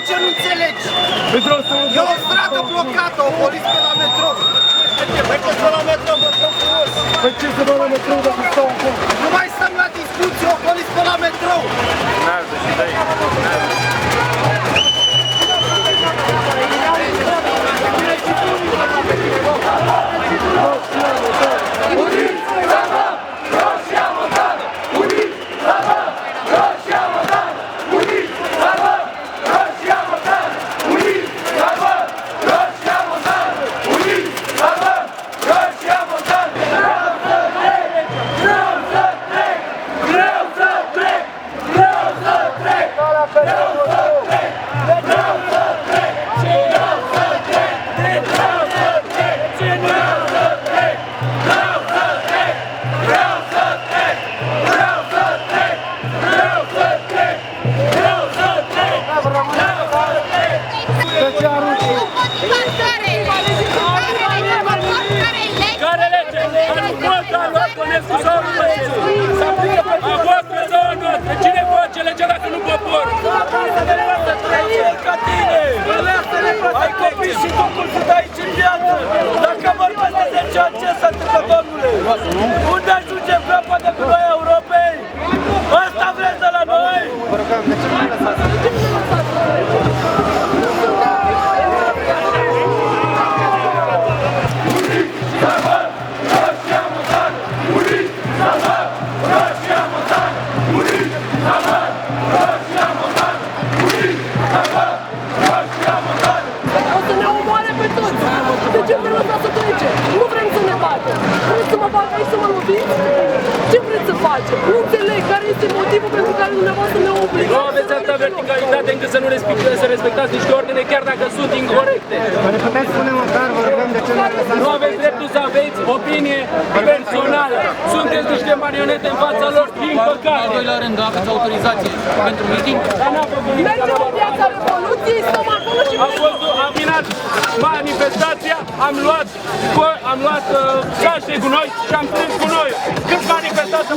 ce nu înțelegi? E o stradă blocată, o polis pe la metrou. Mergeți pe la metrou, vă stăm frumos. Păi ce să dau la metrou dacă stau acolo? Nu mai stăm la discuție, o polis pe la metrou. Urmează și de aici. Cine face legea dacă nu poporul? Ai copii și totul sunt aici în viață. Dacă vorbesc de 10 ani, ce se întâmplă, domnule? Unde ajunge groapa de cu noi Europei? Asta vreți de la noi? Vă rugăm, de ce nu lăsați? O să ne omoare pe toți! De ce vrem lăsați să plece? Nu vrem să ne bată! Vreți să mă bată aici să mă loviți? Ce vreți să facem? Nu înțeleg care este motivul pentru care dumneavoastră ne obligați. Nu aveți atâta verticalitate încât să nu respectați niște ordine chiar dacă sunt incorecte. Vă ne puteți spune măcar, vă rugăm, de ce nu lăsați? Nu aveți dreptul să aveți opinie personală. Sunteți niște marionete în fața lor, din păcate. Al doilea rând, aveți autorizație pentru meeting? Mergem în piața Revoluției, stăm acolo și... Am minat manifestația, am luat cașe cu noi și am strâns cu noi. Cât manifestați?